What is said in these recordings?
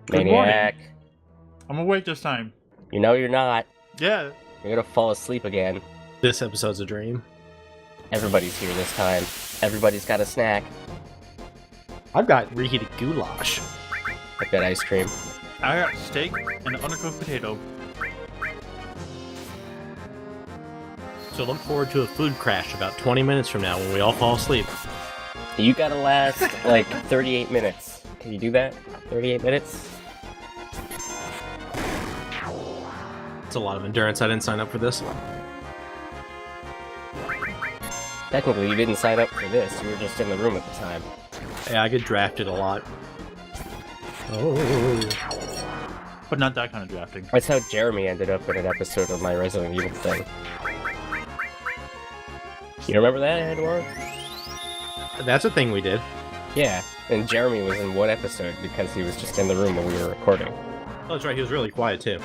Good morning. Maniac. I'm awake this time. You know you're not. Yeah. You're gonna fall asleep again. This episode's a dream. Everybody's here this time. Everybody's got a snack. I've got reheated goulash. I've got ice cream. I got steak and an undercooked potato. So look forward to a food crash about 20 minutes from now when we all fall asleep. You gotta last like 38 minutes. Can you do that? 38 minutes? It's a lot of endurance. I didn't sign up for this. Technically, you didn't sign up for this. You were just in the room at the time. Yeah, I get drafted a lot. Oh. But not that kind of drafting. That's how Jeremy ended up in an episode of my Resident Evil thing. You remember that, Edward? That's a thing we did. Yeah, and Jeremy was in one episode because he was just in the room when we were recording. Oh, that's right. He was really quiet, too.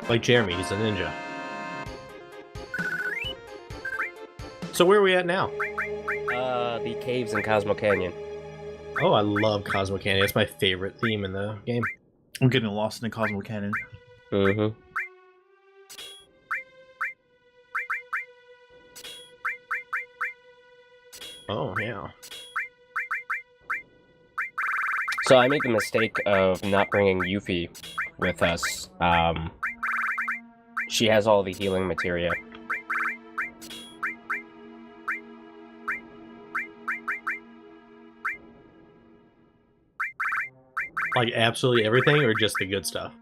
Like Jeremy, he's a ninja. So where are we at now? The caves in Cosmo Canyon. Oh, I love Cosmo Canyon. It's my favorite theme in the game. I'm getting lost in the Cosmo Canyon. Mm-hmm. Oh, yeah. So I made the mistake of not bringing Yuffie with us. She has all the healing materia. Like absolutely everything, or just the good stuff?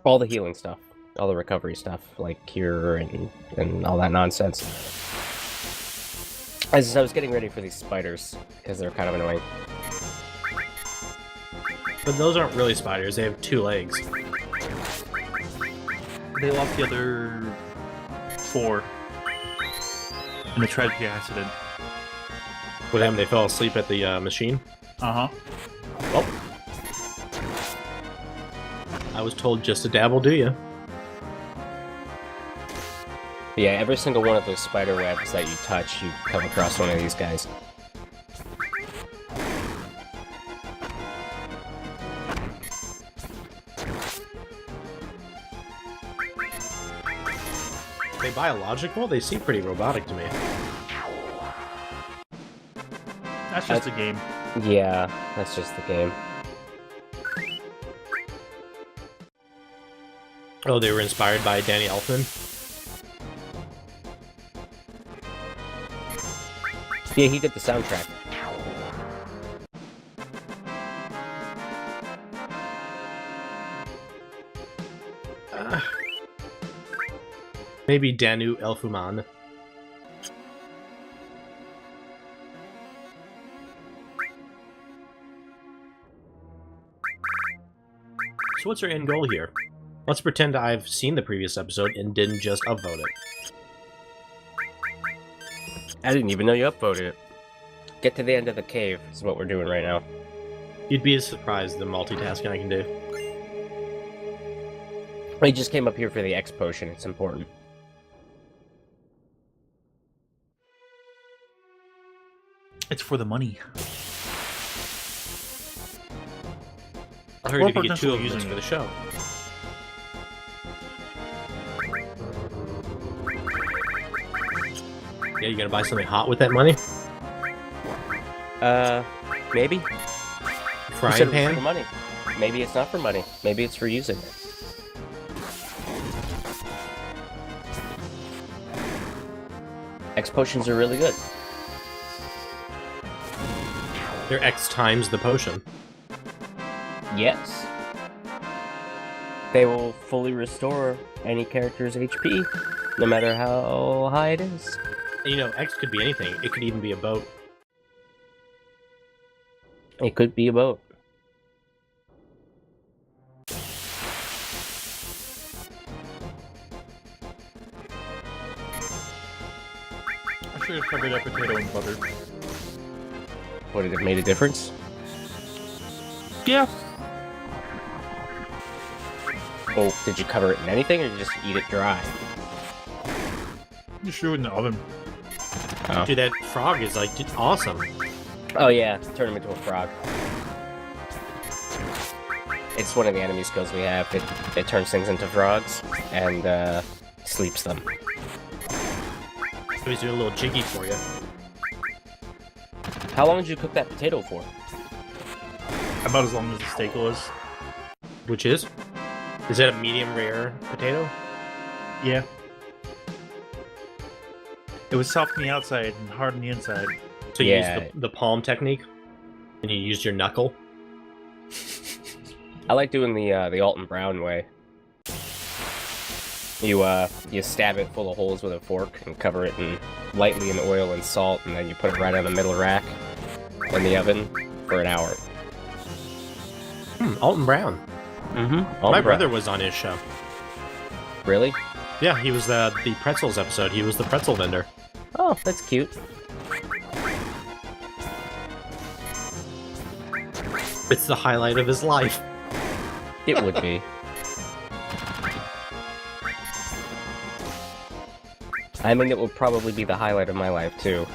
All the healing stuff. All the recovery stuff, like cure and all that nonsense. As I was getting ready for these spiders, because they're kind of annoying. But those aren't really spiders. They have 2 legs. They lost the other 4 in a tragic accident. What happened? They fell asleep at the machine? Uh-huh. Well, I was told just a dab will do you. Yeah, every single one of those spider webs that you touch, you come across one of these guys. Are they biological? They seem pretty robotic to me. That's just a game. Yeah, that's just the game. Oh, they were inspired by Danny Elfman? Yeah, he did the soundtrack. Maybe Danu Elfman. So what's our end goal here? Let's pretend I've seen the previous episode and didn't just upvote it. I didn't even know you upvoted it. Get to the end of the cave is what we're doing right now. You'd be surprised the multitasking I can do. I just came up here for the X potion, it's important. It's for the money. I heard Or you could get 2 of them using for the show. Yeah, you gonna buy something hot with that money? Maybe? Frying You said it was pan? for money. Maybe it's not for money. Maybe it's for using it. X potions are really good. They're X times the potion. Yes. They will fully restore any character's HP, no matter how high it is. And, you know, X could be anything. It could even be a boat. It could be a boat. I should have covered that potato in butter. Would it have made a difference? Yeah. Oh, did you cover it in anything, or did you just eat it dry? Just threw it in the oven. Oh. Dude, that frog is like awesome. Oh yeah, turn him into a frog. It's one of the enemy skills we have. It turns things into frogs and sleeps them. So he's doing a little jiggy for you. How long did you cook that potato for? About as long as the steak was. Which is? Is that a medium rare potato? Yeah. It was soft on the outside and hard on the inside. So you Yeah. used the palm technique? And you used your knuckle? I like doing the Alton Brown way. You stab it full of holes with a fork and cover it lightly in oil and salt, and then you put it right on the middle rack in the oven for an hour. Alton Brown. Mm-hmm. My brother was on his show. Really? Yeah, he was the pretzels episode. He was the pretzel vendor. Oh, that's cute. It's the highlight of his life. It would be. I mean, it would probably be the highlight of my life, too.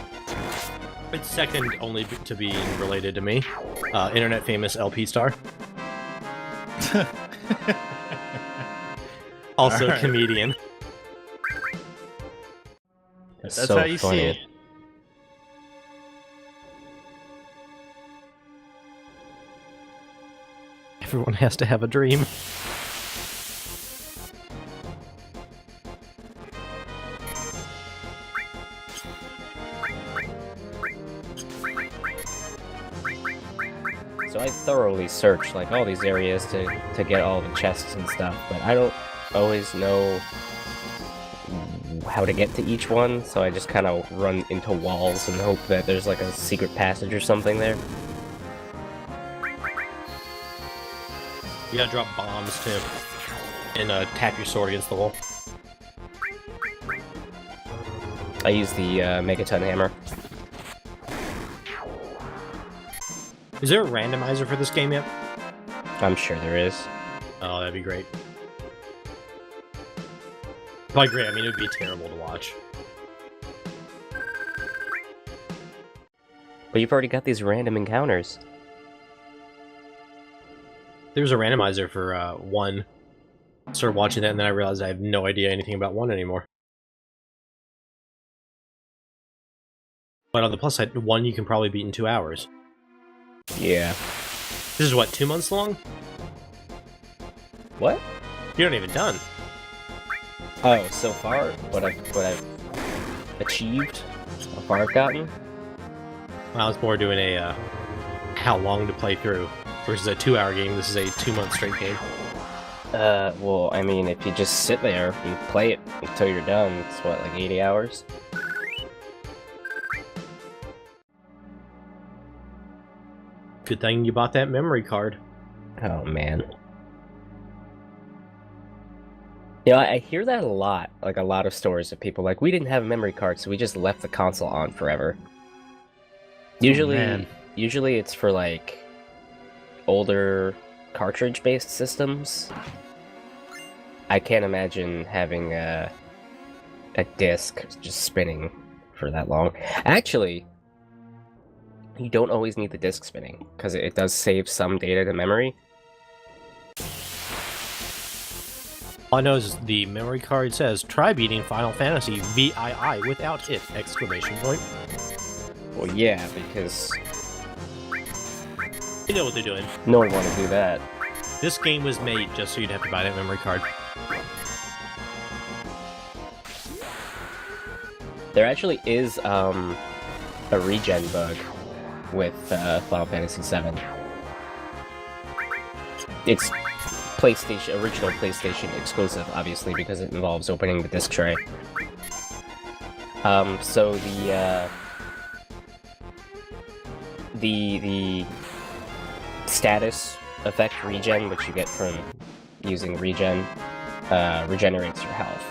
It's second only to being related to me. Internet famous LP star. Also Alright. comedian. That's That's so how you funny. see it. Everyone has to have a dream. So I thoroughly searched like all these areas to get all the chests and stuff, but I don't always know how to get to each one, so I just kind of run into walls and hope that there's like a secret passage or something there. You gotta drop bombs too. And tap your sword against the wall. I use the Megaton hammer. Is there a randomizer for this game yet? I'm sure there is. Oh, that'd be great. By great, I mean it would be terrible to watch. But you've already got these random encounters. There was a randomizer for 1. Started watching that and then I realized I have no idea anything about 1 anymore. But on the plus side, 1 you can probably beat in 2 hours. Yeah. This is what, 2 months long? What? You're not even done. Oh, so far, what I've achieved, how far I've gotten. Well, it's more doing a how long to play through versus a 2-hour game. This is a 2-month straight game. Well, I mean, if you just sit there and play it until you're done, it's what, like 80 hours? Good thing you bought that memory card. Oh, man. You know, I hear that a lot, like a lot of stories of people like, we didn't have a memory card, so we just left the console on forever. man. Usually it's for like older cartridge-based systems. I can't imagine having a disc just spinning for that long. Actually, you don't always need the disc spinning, because it does save some data to memory. All I know is the memory card says, try beating Final Fantasy VII without it! Exclamation point. Well, yeah, because You know what they're doing. no one want to do that. This game was made just so you'd have to buy that memory card. There actually is a regen bug with Final Fantasy VII. It's original PlayStation exclusive, obviously, because it involves opening the disc tray. So the status effect regen, which you get from using regen, regenerates your health.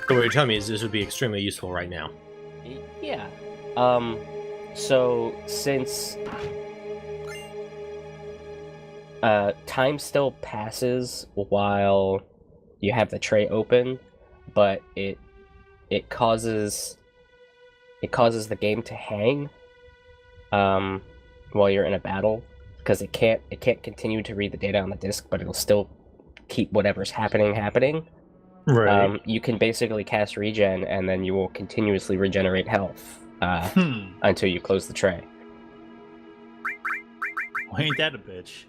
So what you're telling me is this would be extremely useful right now. Yeah. So since time still passes while you have the tray open, but it causes the game to hang while you're in a battle. because it can't continue to read the data on the disk, but it'll still keep whatever's happening. Right. You can basically cast regen, and then you will continuously regenerate health until you close the tray. Well, ain't that a bitch?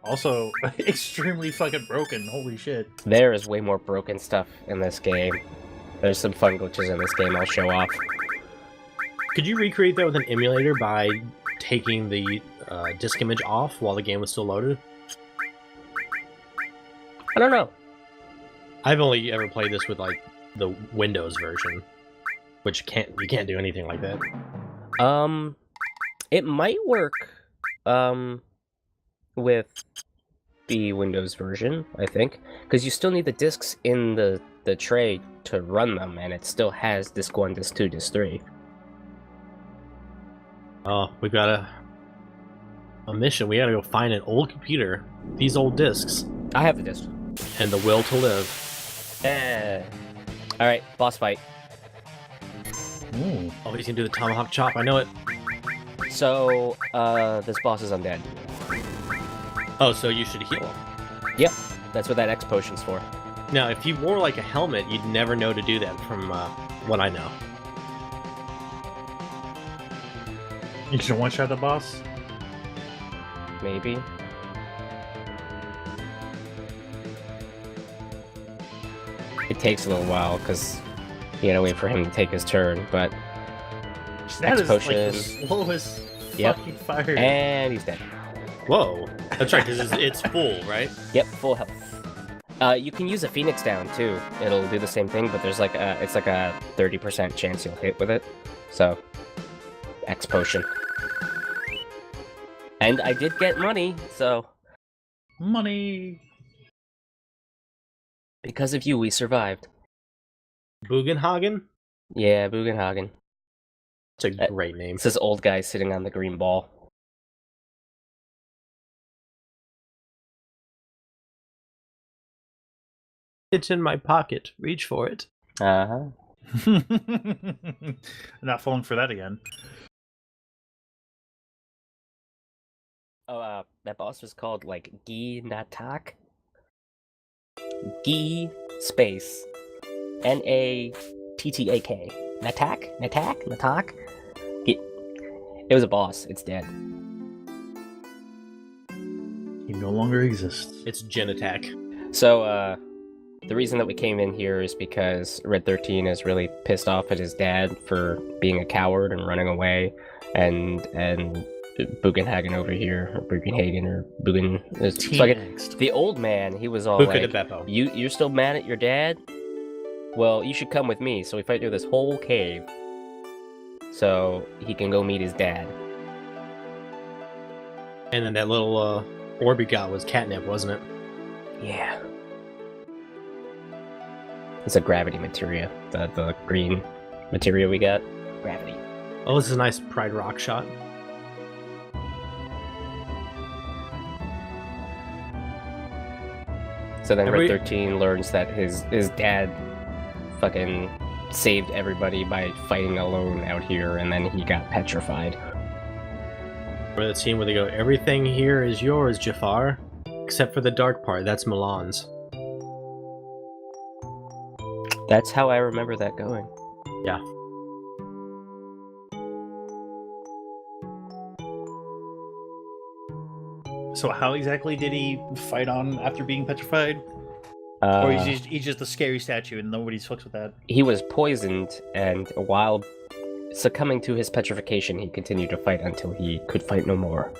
Also, extremely fucking broken. Holy shit. There is way more broken stuff in this game. There's some fun glitches in this game I'll show off. Could you recreate that with an emulator by taking the disk image off while the game was still loaded? I don't know. I've only ever played this with like the Windows version, which you can't do anything like that. It might work with the Windows version, I think, because you still need the disks in the tray to run them, and it still has disk 1, disk 2, disk 3. Oh, we've got a mission. We gotta go find an old computer, these old disks, I have the disk. and the will to live. Alright, boss fight. Ooh. Oh, he's gonna do the tomahawk chop. I know it. So, this boss is undead. Oh, so you should heal him. Yep, that's what that X potion's for. Now, if you wore like a helmet, you'd never know to do that from what I know. You should one-shot the boss? Maybe. It takes a little while, because you gotta wait for him to take his turn, but... That X is like potion. the slowest Yep. fucking fire. And he's dead. Whoa, that's right, because it's full, right? Yep, full health. You can use a Phoenix down too. It'll do the same thing, but there's like it's like a 30% chance you'll hit with it. So, X potion. And I did get money, so Money. because of you, we survived. Bugenhagen? Yeah, Bugenhagen. It's a great name. It's this old guy sitting on the green ball. It's in my pocket. Reach for it. Uh-huh. Not falling for that again. Oh, that boss was called, like, Gi Natak? Gi space Nattack? Natak? It was a boss. It's dead. He no longer exists. It's Gen Attack. So, the reason that we came in here is because Red 13 is really pissed off at his dad for being a coward and running away, and Bugenhagen over here, or Bugenhagen, or Bugen... it's Teen fucking- angst. the old man, he was all Buca de like, Beppo. you're still mad at your dad? Well, you should come with me. So we fight through this whole cave so he can go meet his dad. And then that little orb he got was catnip, wasn't it? Yeah. It's a gravity materia. The green materia we got. Gravity. Oh, this is a nice Pride Rock shot. So then Every- Red 13 learns that his dad fucking saved everybody by fighting alone out here, and then he got petrified. Where the scene where they go, everything here is yours, Jafar, except for the dark part. That's Milan's. That's how I remember that going. Yeah. So how exactly did he fight on after being petrified? Or he's just a scary statue and nobody fucks with that? He was poisoned, and while succumbing to his petrification, he continued to fight until he could fight no more.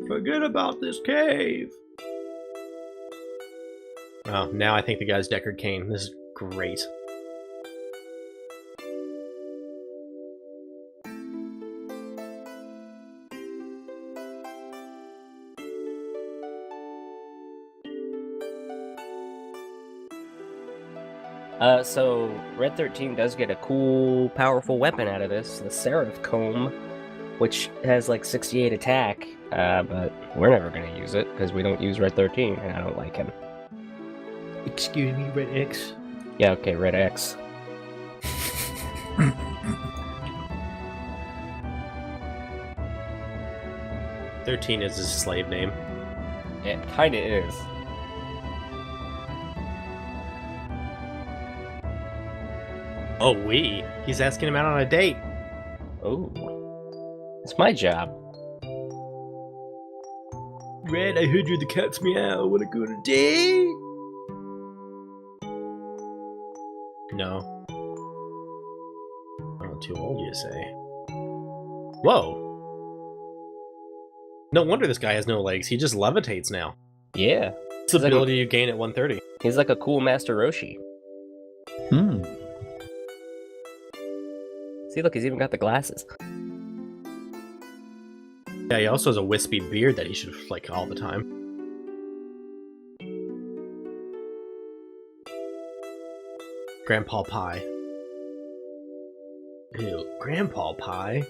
Forget about this cave. Oh, now I think the guy's Deckard Cain. This is great. So Red 13 does get a cool, powerful weapon out of this, the Seraph Comb, which has like 68 attack, but we're never gonna use it, because we don't use Red 13, and I don't like him. Excuse me, Red X. Yeah, okay, Red X. "13" is his slave name. It kinda is. Oh, he's asking him out on a date. Oh. It's my job. Red, I heard you're the cat's meow. Wanna go on a date? No. Oh, too old, you say? Whoa. No wonder this guy has no legs. He just levitates now. Yeah. It's the ability you gain at 130. He's like a cool Master Roshi. Hmm. See, look, he's even got the glasses. Yeah, he also has a wispy beard that he should flick all the time. Grandpa Pie. Ew, Grandpa Pie?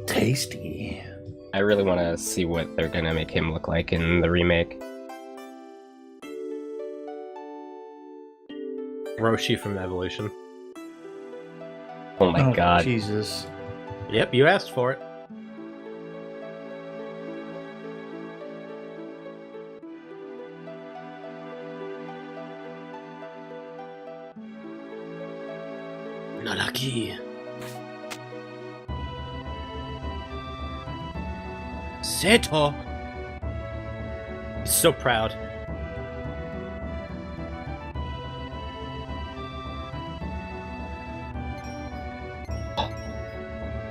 Tasty. I really want to see what they're gonna make him look like in the remake. Roshi from Evolution. Oh my god. Jesus. Yep, you asked for it. Naraki. Seto. He's so proud.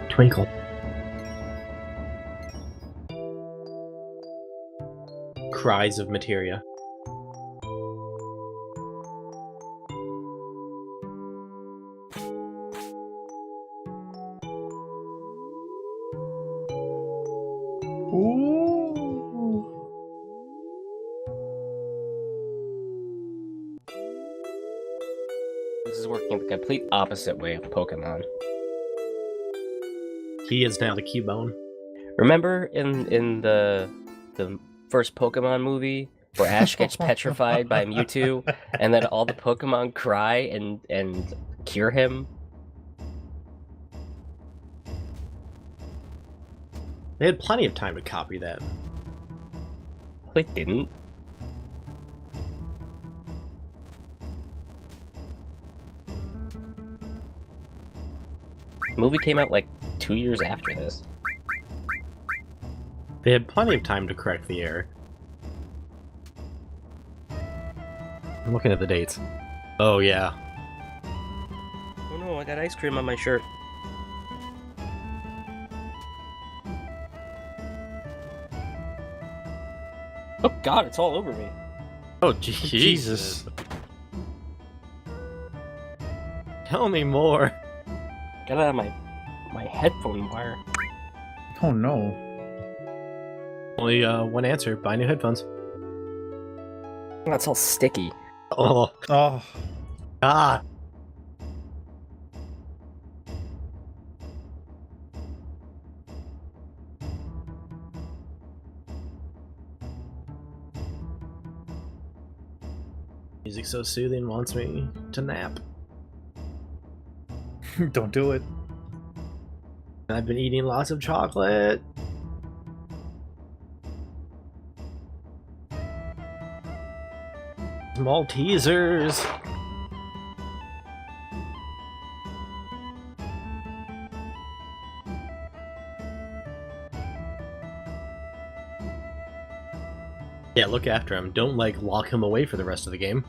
Twinkle. Cries of materia. Ooh. This is working the complete opposite way of Pokemon. He is now the Cubone. Remember in the first Pokemon movie where Ash gets petrified by Mewtwo, and then all the Pokemon cry and cure him? They had plenty of time to copy that. They didn't. The movie came out like 2 years after this. They had plenty of time to correct the error. I'm looking at the dates. Oh yeah. Oh no, I got ice cream on my shirt. Oh god, it's all over me. Oh Jesus. Tell me more. Got it out of my headphone wire. Oh no. Only one answer. Buy new headphones. That's all sticky. Oh. Oh. Ah. Music so soothing wants me to nap. Don't do it. I've been eating lots of chocolate. Maltesers. Yeah, look after him. Don't, like, lock him away for the rest of the game.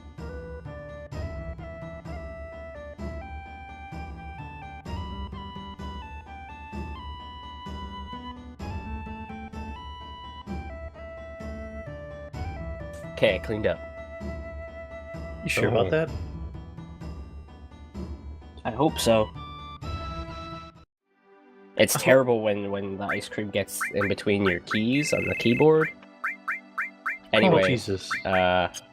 Okay, I cleaned up. You sure Oh. about that? I hope so. It's terrible when the ice cream gets in between your keys on the keyboard. Anyway, Oh, Jesus.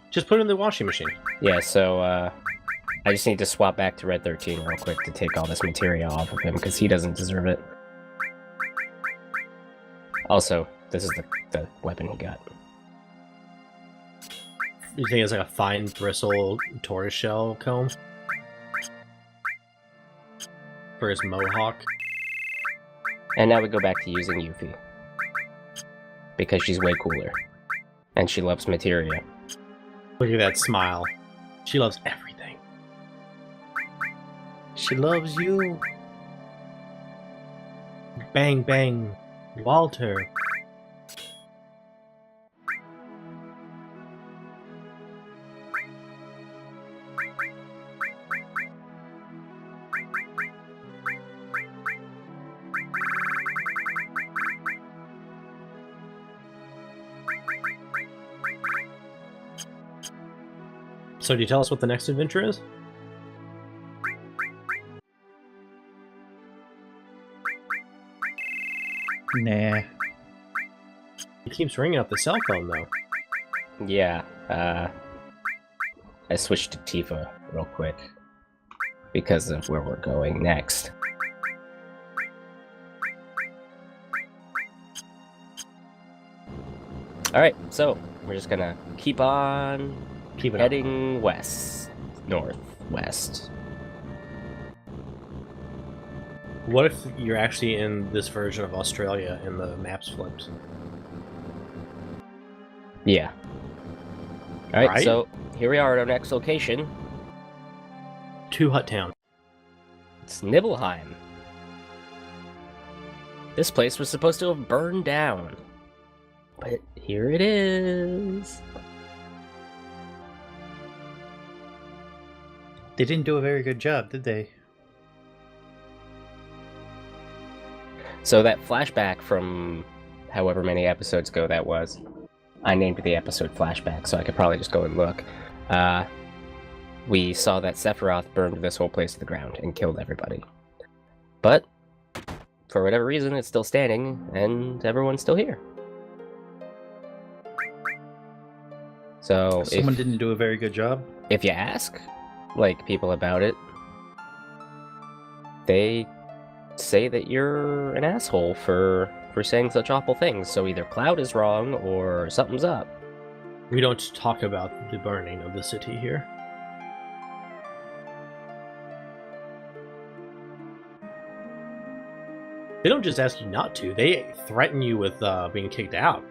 Just put it in the washing machine. yeah, so I just need to swap back to Red 13 real quick to take all this materia off of him, because he doesn't deserve it. Also, this is the weapon he got. You think it's like a fine bristle tortoiseshell comb for his mohawk? And now we go back to using Yuffie. Because she's way cooler. And she loves materia. Look at that smile. She loves everything. She loves you. Bang, bang. Walter. So do you tell us what the next adventure is? Nah. He keeps ringing up the cell phone, though. Yeah, I switched to Tifa real quick. Because of where we're going next. Alright, so we're just gonna keep on Keep it heading west. Northwest. What if you're actually in this version of Australia and the map's flipped? Yeah. Alright, Right. so here we are at our next location. To Hut Town. It's Nibelheim. This place was supposed to have burned down. But here it is. They didn't do a very good job, did they? So that flashback from however many episodes ago that was, I named the episode Flashback, so I could probably just go and look. We saw that Sephiroth burned this whole place to the ground and killed everybody. But, for whatever reason, it's still standing, and everyone's still here. So, Someone didn't do a very good job. if you ask, like, people about it, they say that you're an asshole for saying such awful things. So either Cloud is wrong, or something's up. We don't talk about the burning of the city here. They don't just ask you not to, they threaten you with being kicked out.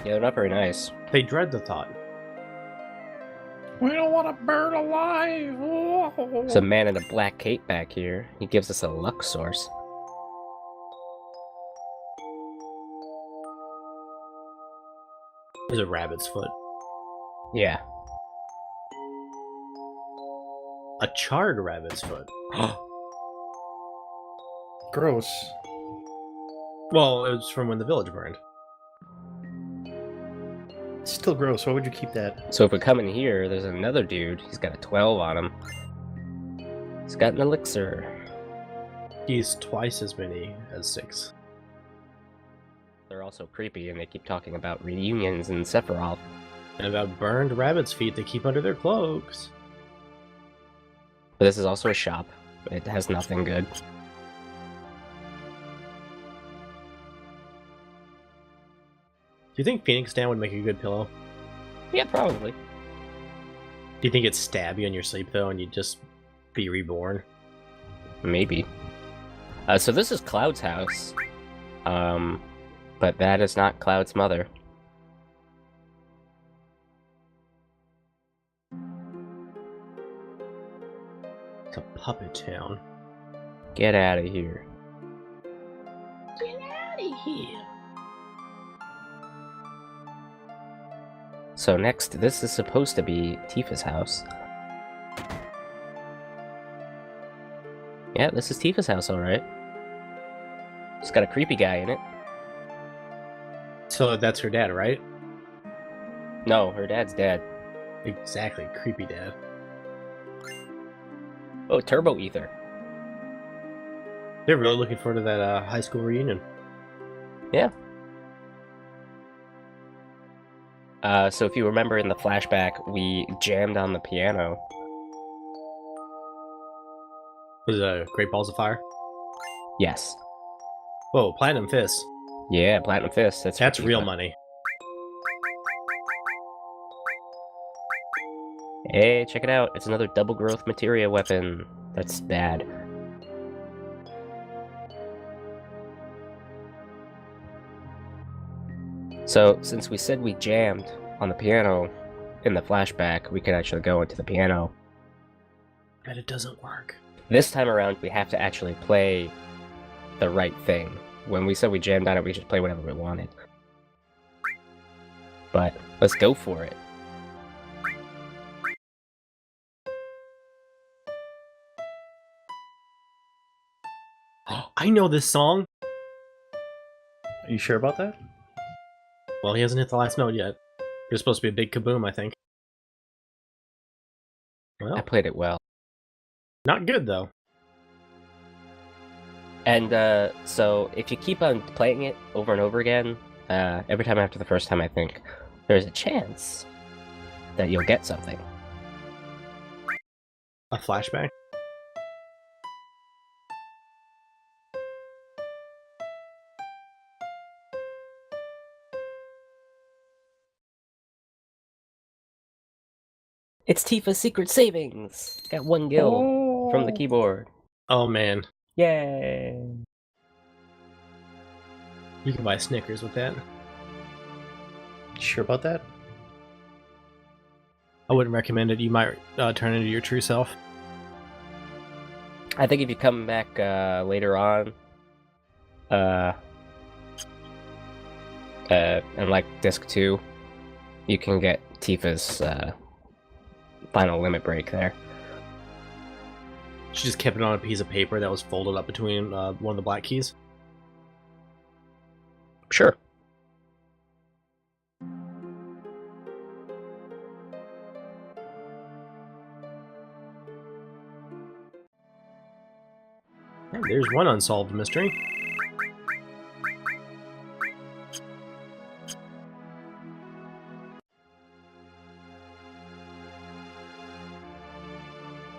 Yeah, they're not very nice. They dread the thought. We don't want to burn alive. There's a man in a black cape back here. He gives us a luck source. There's a rabbit's foot. Yeah. A charred rabbit's foot. Gross. Well, it was from when the village burned. It's still gross. Why would you keep that? So if we come in here, there's another dude. He's got a 12 on him. He's got an elixir. He's twice as many as 6. They're also creepy, and they keep talking about reunions and Sephiroth. And about burned rabbit's feet they keep under their cloaks. But this is also a shop. It has nothing good. Do you think Phoenix Down would make a good pillow? Yeah, probably. Do you think it'd stab you in your sleep, though, and you'd just be reborn? Maybe. So this is Cloud's house. But that is not Cloud's mother. It's a puppet town. Get out of here. Get out of here! So next, this is supposed to be Tifa's house. Yeah, this is Tifa's house, alright. It's got a creepy guy in it. So that's her dad, right? No, her dad's dead. Exactly, creepy dad. Oh, Turbo Ether. They're really looking forward to that high school reunion. Yeah. So if you remember in the flashback, we jammed on the piano. Was it Great Balls of Fire? Yes. Whoa, Platinum Fist. Yeah, Platinum Fist. That's That's for real Tifa. money. Hey, check it out. It's another double growth materia weapon. That's bad. So, since we said we jammed on the piano in the flashback, we could actually go into the piano. But it doesn't work. This time around, we have to actually play the right thing. When we said we jammed on it, we just play whatever we wanted. But let's go for it. I know this song. Are you sure about that? Well, he hasn't hit the last note yet. There's supposed to be a big kaboom, I think. Well, I played it well. not good though. And so if you keep on playing it over and over again, every time after the first time, I think there's a chance that you'll get something. A flashback. It's Tifa's secret savings! Got 1 gil from the keyboard. Oh man, Yay! you can buy Snickers with that. You sure about that? I wouldn't recommend it. You might turn into your true self. I think if you come back later on, and like disc 2, you can get Tifa's final limit break there. She just kept it on a piece of paper that was folded up between one of the black keys. Sure. Oh, there's one unsolved mystery.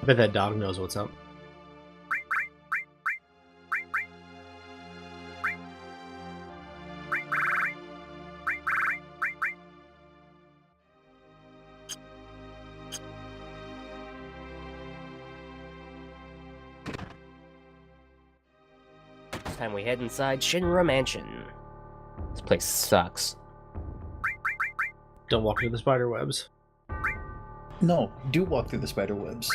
I bet that dog knows what's up. This time we head inside Shinra Mansion. This place sucks. Don't walk into the spider webs. No, do walk through the spider webs.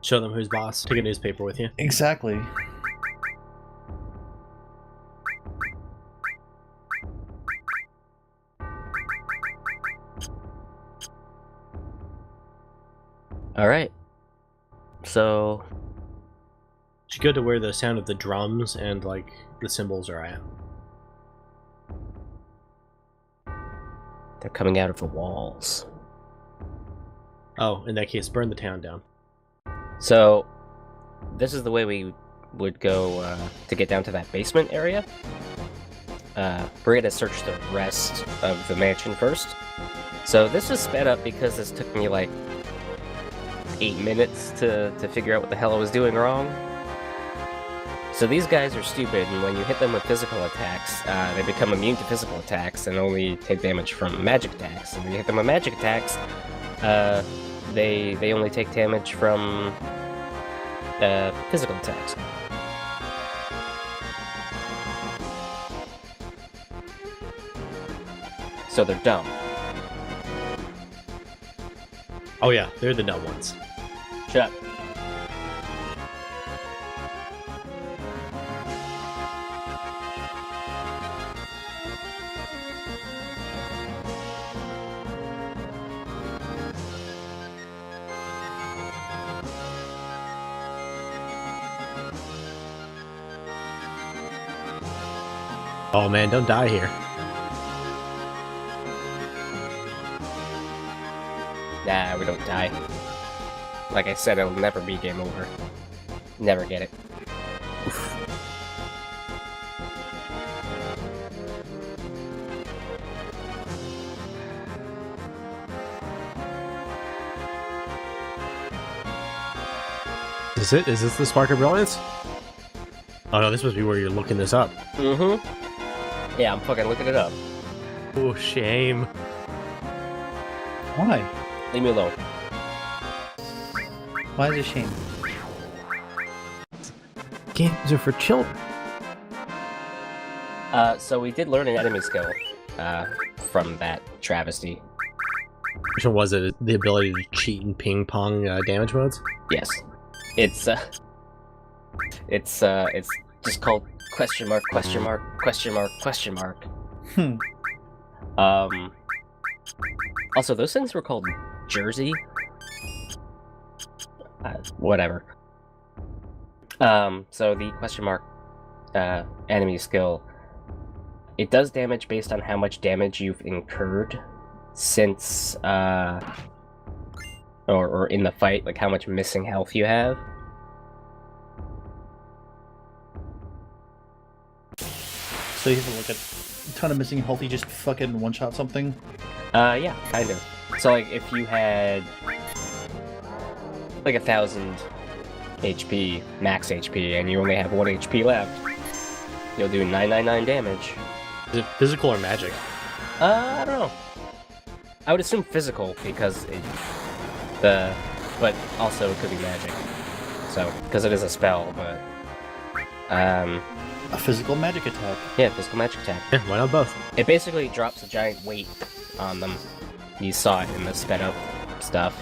Show them who's boss. Take a newspaper with you. Exactly. Alright. So, Should go to where the sound of the drums and like the cymbals are at. they're coming out of the walls. Oh, in that case, burn the town down. So, this is the way we would go to get down to that basement area. We're gonna search the rest of the mansion first. So this is sped up because this took me like 8 minutes to figure out what the hell I was doing wrong. So these guys are stupid, and when you hit them with physical attacks, they become immune to physical attacks and only take damage from magic attacks. And when you hit them with magic attacks, they only take damage from physical attacks. So they're dumb. Oh yeah, they're the dumb ones. Shut up. Oh man, don't die here. Nah, we don't die. Like I said, it'll never be game over. Never get it. Oof. Is it? Is this the Spark of Brilliance? Oh no, this must be where you're looking this up. Mm-hmm. Yeah, I'm fucking looking it up. Oh, shame. Why? Leave me alone. Why is it a shame? Games are for children. So we did learn an enemy skill from that travesty. Which one was it? The ability to cheat in ping pong damage modes? Yes. It's just called question mark, question mark, question mark, question mark. Also, those things were called Jersey. Whatever. So the question mark enemy skill, it does damage based on how much damage you've incurred since or in the fight, like how much missing health you have. So you have like a ton of missing health, you just fucking one-shot something? Yeah, kind of. So like if you had like 1,000 HP, max HP, and you only have 1 HP left, you'll do 999 damage. Is it physical or magic? I don't know. I would assume physical because but also it could be magic. So because it is a spell, but A physical magic attack. yeah, physical magic attack. Yeah, why not both? It basically drops a giant weight on them. You saw it in the sped up stuff.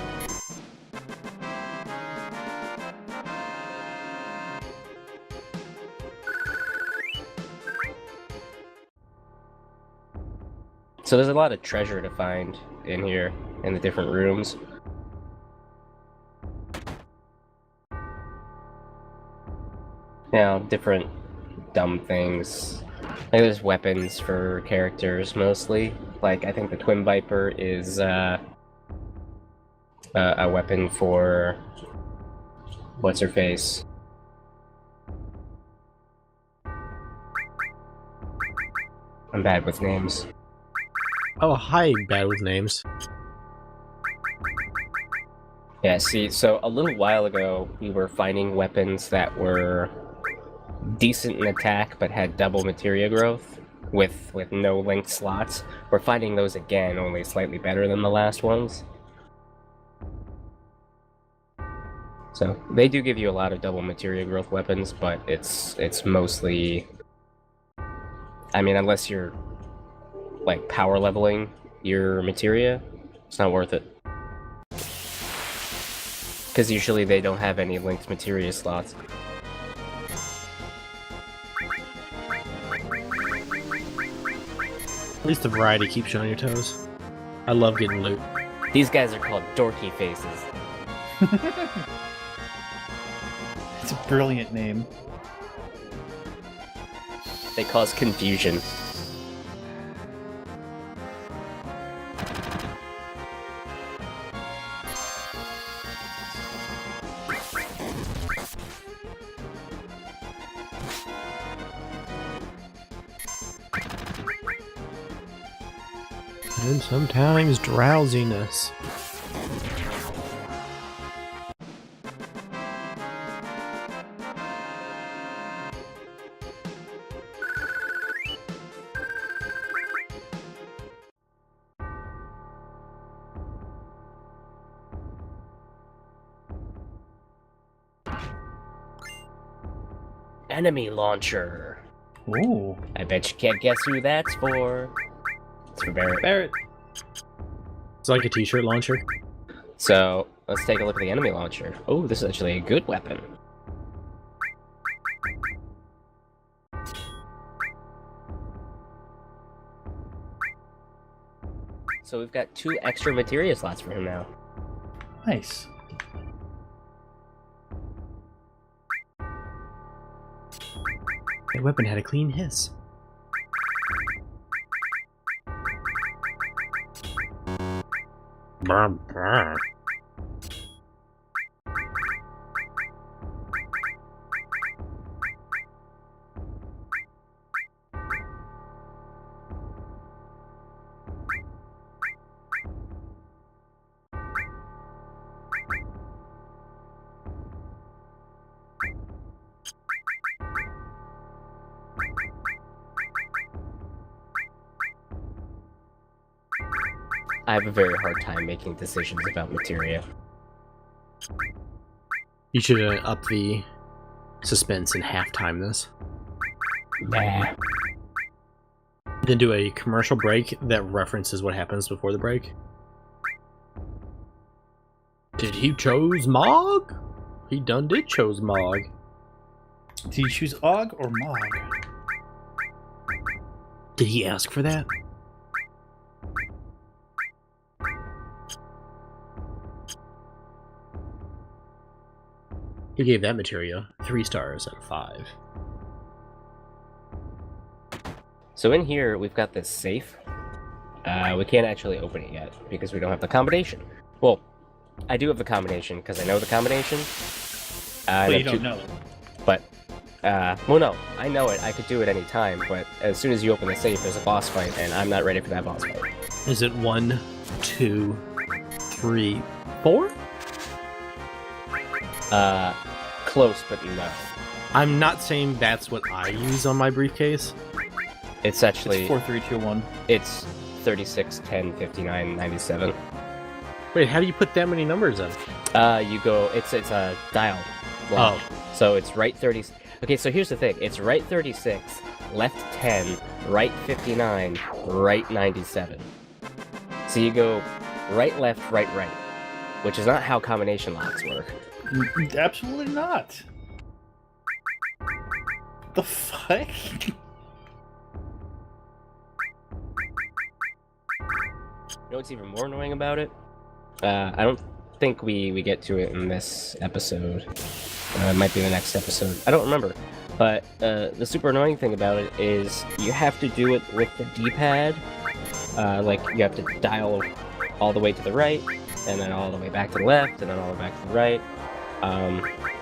So there's a lot of treasure to find in here, in the different rooms. You know, different dumb things. Like there's weapons for characters mostly. Like I think the Twin Viper is a weapon for what's her face. I'm bad with names. Oh, hi, bad with names. Yeah, see, so a little while ago, we were finding weapons that were decent in attack, but had double materia growth, with no linked slots. We're finding those again, only slightly better than the last ones. So, they do give you a lot of double materia growth weapons, but it's mostly... I mean, unless you're like power leveling your materia, it's not worth it. Because usually they don't have any linked materia slots. At least the variety keeps you on your toes. I love getting loot. These guys are called dorky faces. It's a brilliant name. They cause confusion. And sometimes drowsiness. Enemy launcher. Ooh. I bet you can't guess who that's for. It's for Barrett. Barrett. It's like a t-shirt launcher. So, let's take a look at the enemy launcher. Oh, this is actually a good weapon. So we've got 2 extra materia slots for him now. Nice. That weapon had a clean hiss. I have a very hard time making decisions about materia. You should up the suspense and halftime this. Nah. Then do a commercial break that references what happens before the break. Did he chose Mog? He done did chose Mog. Do you choose Og or Mog? Did he ask for that? He gave that materia 3 stars out of 5. So in here, we've got this safe. We can't actually open it yet because we don't have the combination. Well, I do have the combination because I know the combination. But you don't know it. But, well, no, I know it. I could do it any time. But as soon as you open the safe, there's a boss fight, and I'm not ready for that boss fight. Is it 1, 2, 3, 4? Close, but no. I'm not saying that's what I use on my briefcase. It's actually... It's 4, 3, 2, 1. It's 36, 10, 59, 97. Wait, how do you put that many numbers in? You go... It's a dial. Lock. Oh. So it's right 30... Okay, so here's the thing. It's right 36, left 10, right 59, right 97. So you go right, left, right, right. Which is not how combination locks work. Absolutely not. The fuck? You know what's even more annoying about it? I don't think we get to it in this episode. It might be the next episode. I don't remember. But the super annoying thing about it is you have to do it with the D-pad. Like, you have to dial all the way to the right, and then all the way back to the left, and then all the way back to the right.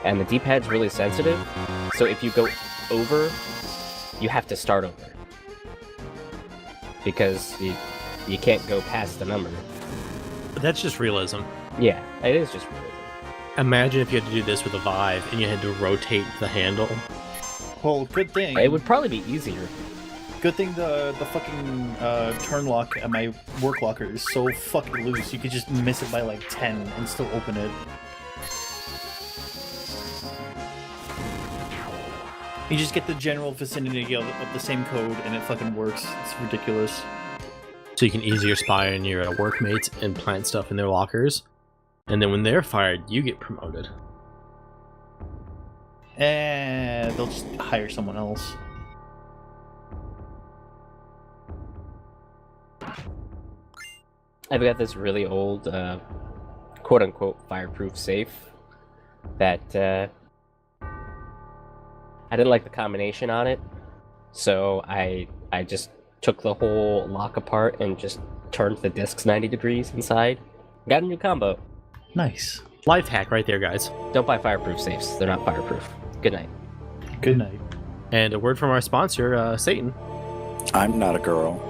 And the D-pad's really sensitive, so if you go over, you have to start over. Because you can't go past the number. But that's just realism. Yeah, it is just realism. Imagine if you had to do this with a VII and you had to rotate the handle. Well, good thing. It would probably be easier. Good thing the fucking turn lock at my work locker is so fucking loose. You could just miss it by like 10 and still open it. You just get the general vicinity of the same code and it fucking works. It's ridiculous. So you can easier spy on your workmates and plant stuff in their lockers. And then when they're fired, you get promoted. And they'll just hire someone else. I've got this really old, quote-unquote, fireproof safe that, I didn't like the combination on it, so I just took the whole lock apart and just turned the discs 90 degrees inside. Got a new combo. Nice. Life hack right there, guys. Don't buy fireproof safes. They're not fireproof. Good night. Good night. And a word from our sponsor, Satan. I'm not a girl.